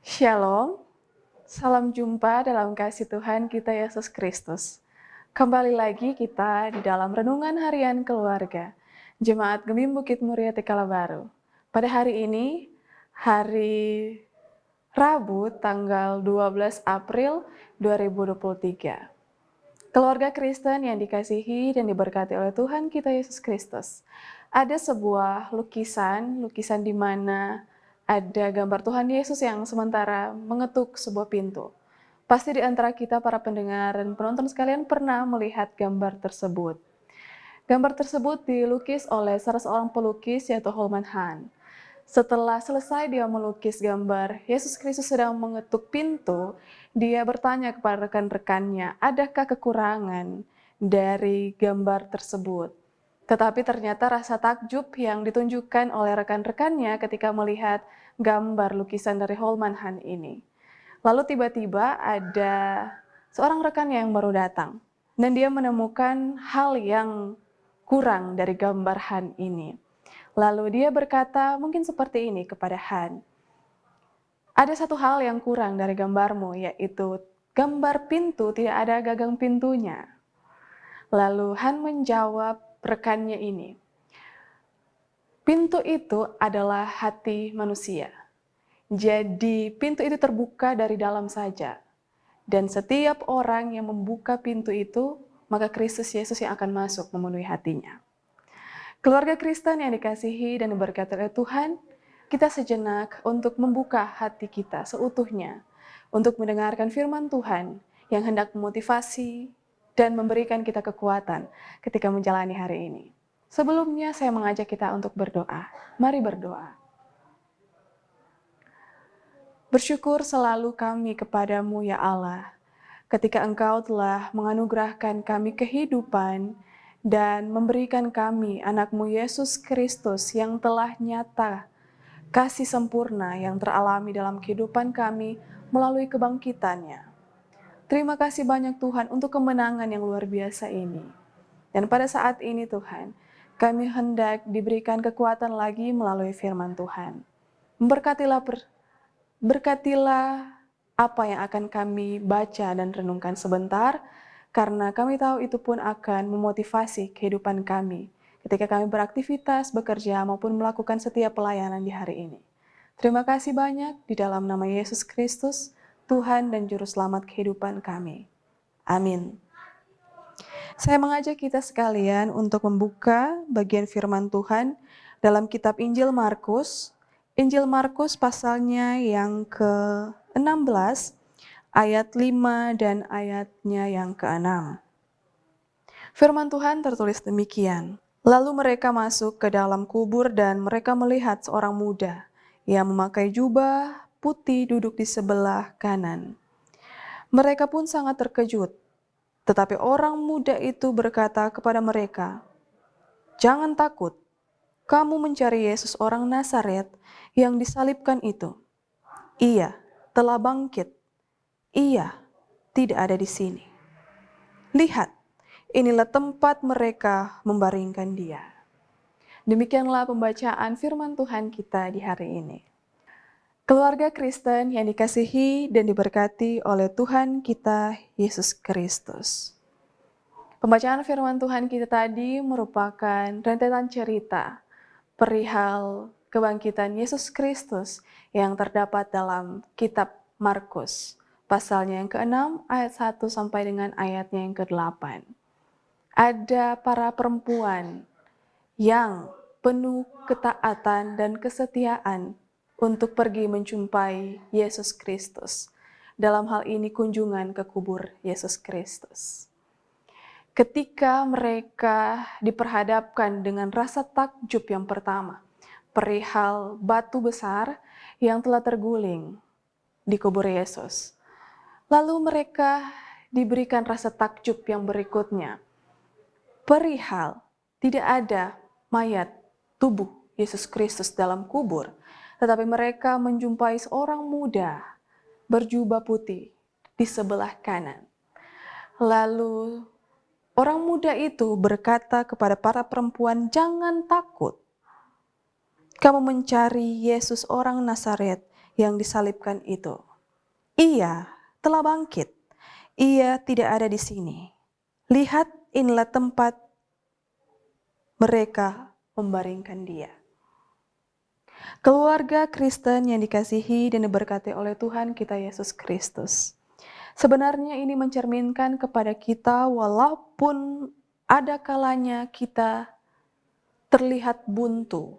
Shalom, salam jumpa dalam kasih Tuhan kita Yesus Kristus. Kembali lagi kita di dalam Renungan Harian Keluarga, Jemaat Gemim Bukit Muria Tekala Baru. Pada hari ini, hari Rabu tanggal 12 April 2023. Keluarga Kristen yang dikasihi dan diberkati oleh Tuhan kita Yesus Kristus. Ada sebuah lukisan di mana ada gambar Tuhan Yesus yang sementara mengetuk sebuah pintu. Pasti di antara kita para pendengar dan penonton sekalian pernah melihat gambar tersebut. Gambar tersebut dilukis oleh salah seorang pelukis yaitu Holman Hunt. Setelah selesai dia melukis gambar Yesus Kristus sedang mengetuk pintu, dia bertanya kepada rekan-rekannya, adakah kekurangan dari gambar tersebut? Tetapi ternyata rasa takjub yang ditunjukkan oleh rekan-rekannya ketika melihat gambar lukisan dari Holman Hunt ini. Lalu tiba-tiba ada seorang rekan yang baru datang, dan dia menemukan hal yang kurang dari gambar Hunt ini. Lalu dia berkata mungkin seperti ini kepada Han. Ada satu hal yang kurang dari gambarmu, yaitu gambar pintu tidak ada gagang pintunya. Lalu Han menjawab rekannya ini. Pintu itu adalah hati manusia. Jadi pintu itu terbuka dari dalam saja. Dan setiap orang yang membuka pintu itu, maka Kristus Yesus yang akan masuk memenuhi hatinya. Keluarga Kristen yang dikasihi dan diberkati oleh Tuhan, kita sejenak untuk membuka hati kita seutuhnya, untuk mendengarkan firman Tuhan yang hendak memotivasi dan memberikan kita kekuatan ketika menjalani hari ini. Sebelumnya saya mengajak kita untuk berdoa. Mari berdoa. Bersyukur selalu kami kepadamu ya Allah, ketika Engkau telah menganugerahkan kami kehidupan dan memberikan kami anak-Mu Yesus Kristus yang telah nyata, kasih sempurna yang teralami dalam kehidupan kami melalui kebangkitannya. Terima kasih banyak Tuhan untuk kemenangan yang luar biasa ini. Dan pada saat ini Tuhan, kami hendak diberikan kekuatan lagi melalui firman Tuhan. Berkatilah apa yang akan kami baca dan renungkan sebentar, karena kami tahu itu pun akan memotivasi kehidupan kami ketika kami beraktivitas, bekerja, maupun melakukan setiap pelayanan di hari ini. Terima kasih banyak di dalam nama Yesus Kristus, Tuhan dan Juru Selamat kehidupan kami. Amin. Saya mengajak kita sekalian untuk membuka bagian firman Tuhan dalam kitab Injil Markus pasalnya yang ke-16, ayat 5 dan ayatnya yang ke-6. Firman Tuhan tertulis demikian. Lalu mereka masuk ke dalam kubur dan mereka melihat seorang muda yang memakai jubah putih duduk di sebelah kanan. Mereka pun sangat terkejut. Tetapi orang muda itu berkata kepada mereka, "Jangan takut. Kamu mencari Yesus orang Nazaret yang disalibkan itu. Ia telah bangkit. Ia tidak ada di sini. Lihat, inilah tempat mereka membaringkan dia." Demikianlah pembacaan firman Tuhan kita di hari ini. Keluarga Kristen yang dikasihi dan diberkati oleh Tuhan kita Yesus Kristus. Pembacaan firman Tuhan kita tadi merupakan rentetan cerita perihal kebangkitan Yesus Kristus yang terdapat dalam kitab Markus, pasalnya yang ke-6 ayat 1 sampai dengan ayatnya yang ke-8. Ada para perempuan yang penuh ketaatan dan kesetiaan untuk pergi menjumpai Yesus Kristus. Dalam hal ini kunjungan ke kubur Yesus Kristus. Ketika mereka diperhadapkan dengan rasa takjub yang pertama, perihal batu besar yang telah terguling di kubur Yesus. Lalu mereka diberikan rasa takjub yang berikutnya, perihal tidak ada mayat tubuh Yesus Kristus dalam kubur, tetapi mereka menjumpai seorang muda berjubah putih di sebelah kanan. Lalu orang muda itu berkata kepada para perempuan, "Jangan takut. Kamu mencari Yesus orang Nazaret yang disalibkan itu. Ia telah bangkit. Ia tidak ada di sini. Lihat, inilah tempat mereka membaringkan dia. Keluarga Kristen yang dikasihi dan diberkati oleh Tuhan kita Yesus Kristus. Sebenarnya ini mencerminkan kepada kita walaupun ada kalanya kita terlihat buntu,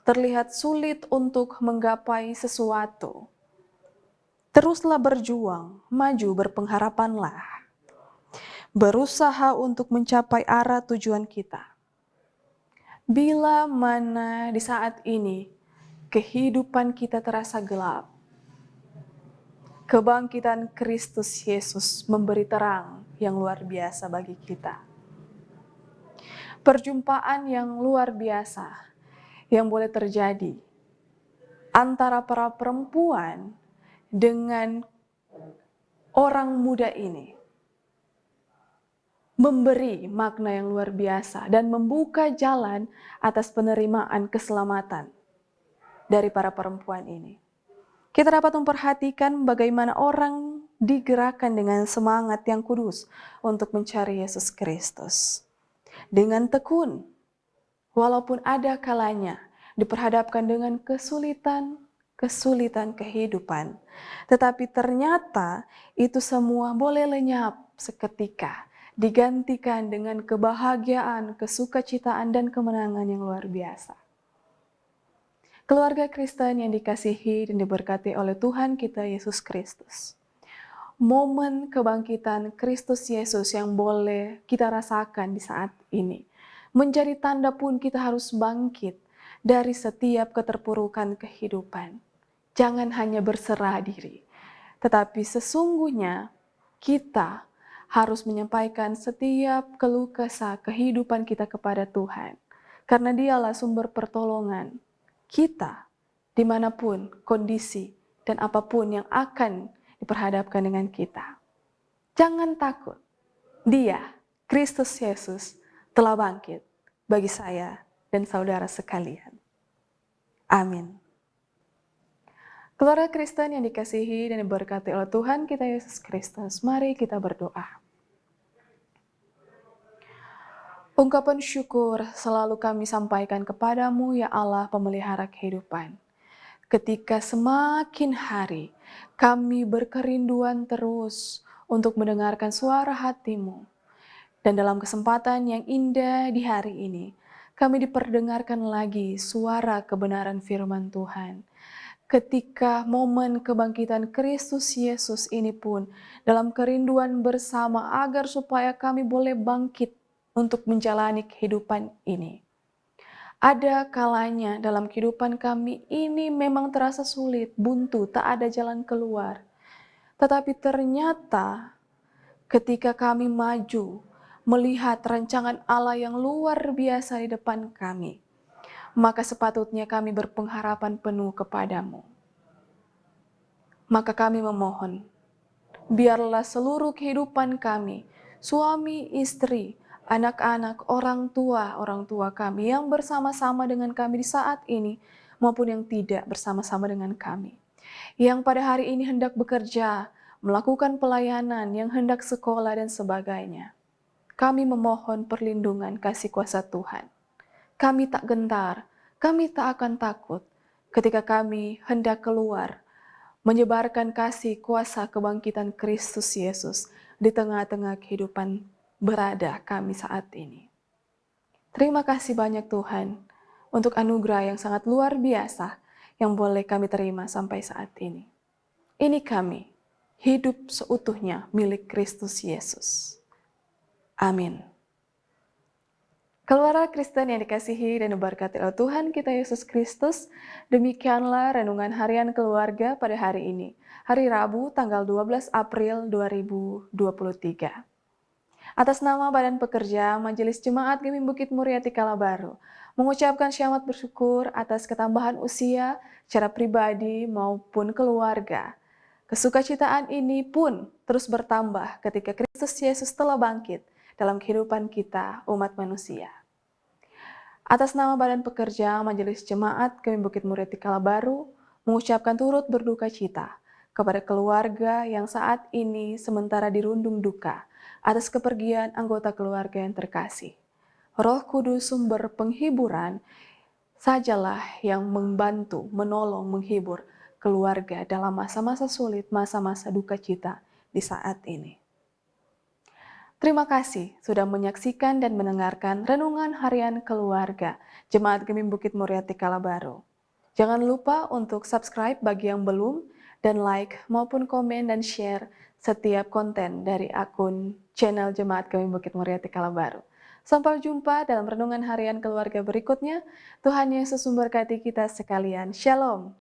terlihat sulit untuk menggapai sesuatu. Teruslah berjuang, maju berpengharapanlah. Berusaha untuk mencapai arah tujuan kita. Bila mana di saat ini kehidupan kita terasa gelap, kebangkitan Kristus Yesus memberi terang yang luar biasa bagi kita. Perjumpaan yang luar biasa yang boleh terjadi antara para perempuan dengan orang muda ini memberi makna yang luar biasa dan membuka jalan atas penerimaan keselamatan dari para perempuan ini. Kita dapat memperhatikan bagaimana orang digerakkan dengan semangat yang kudus untuk mencari Yesus Kristus. Dengan tekun, walaupun ada kalanya diperhadapkan dengan kesulitan kehidupan, tetapi ternyata itu semua boleh lenyap seketika, digantikan dengan kebahagiaan, kesukacitaan, dan kemenangan yang luar biasa. Keluarga Kristen yang dikasihi dan diberkati oleh Tuhan kita Yesus Kristus. Momen kebangkitan Kristus Yesus yang boleh kita rasakan di saat ini menjadi tanda pun kita harus bangkit dari setiap keterpurukan kehidupan. Jangan hanya berserah diri, tetapi sesungguhnya kita harus menyampaikan setiap keluh kesah kehidupan kita kepada Tuhan, karena Dialah sumber pertolongan kita dimanapun kondisi dan apapun yang akan diperhadapkan dengan kita. Jangan takut. Dia, Kristus Yesus, telah bangkit bagi saya dan saudara sekalian. Amin. Keluarga Kristen yang dikasihi dan diberkati oleh Tuhan kita Yesus Kristus, mari kita berdoa. Ungkapan syukur selalu kami sampaikan kepadamu, ya Allah pemelihara kehidupan. Ketika semakin hari kami berkerinduan terus untuk mendengarkan suara hati-Mu. Dan dalam kesempatan yang indah di hari ini, kami diperdengarkan lagi suara kebenaran firman Tuhan. Ketika momen kebangkitan Kristus Yesus ini pun dalam kerinduan bersama agar supaya kami boleh bangkit untuk menjalani kehidupan ini. Ada kalanya dalam kehidupan kami ini memang terasa sulit, buntu, tak ada jalan keluar. Tetapi ternyata ketika kami maju melihat rancangan Allah yang luar biasa di depan kami, maka sepatutnya kami berpengharapan penuh kepadamu. Maka kami memohon, biarlah seluruh kehidupan kami, suami, istri, anak-anak, orang tua kami yang bersama-sama dengan kami di saat ini, maupun yang tidak bersama-sama dengan kami. Yang pada hari ini hendak bekerja, melakukan pelayanan, yang hendak sekolah dan sebagainya. Kami memohon perlindungan kasih kuasa Tuhan. Kami tak gentar, kami tak akan takut ketika kami hendak keluar, menyebarkan kasih kuasa kebangkitan Kristus Yesus di tengah-tengah kehidupan berada kami saat ini. Terima kasih banyak Tuhan untuk anugerah yang sangat luar biasa yang boleh kami terima sampai saat ini. Ini kami, hidup seutuhnya milik Kristus Yesus. Amin. Keluarga Kristen yang dikasihi dan diberkati oleh Tuhan kita Yesus Kristus, demikianlah renungan harian keluarga pada hari ini, hari Rabu tanggal 12 April 2023. Atas nama Badan Pekerja Majelis Jemaat Gemim Bukit Muryati Kalabaru, mengucapkan syamat bersyukur atas ketambahan usia secara pribadi maupun keluarga. Kesukacitaan ini pun terus bertambah ketika Kristus Yesus telah bangkit dalam kehidupan kita umat manusia. Atas nama Badan Pekerja Majelis Jemaat Gemim Bukit Muryati Kalabaru, mengucapkan turut berduka cita kepada keluarga yang saat ini sementara dirundung duka atas kepergian anggota keluarga yang terkasih. Roh Kudus sumber penghiburan sajalah yang membantu, menolong, menghibur keluarga dalam masa-masa sulit, masa-masa duka cita di saat ini. Terima kasih sudah menyaksikan dan mendengarkan Renungan Harian Keluarga Jemaat Gemim Bukit Muriati Kalabaru. Jangan lupa untuk subscribe bagi yang belum, dan like maupun komen dan share setiap konten dari akun channel Jemaat Gemim Bukit Muriati Kalabaru. Sampai jumpa dalam Renungan Harian Keluarga berikutnya. Tuhan Yesus memberkati kita sekalian. Shalom.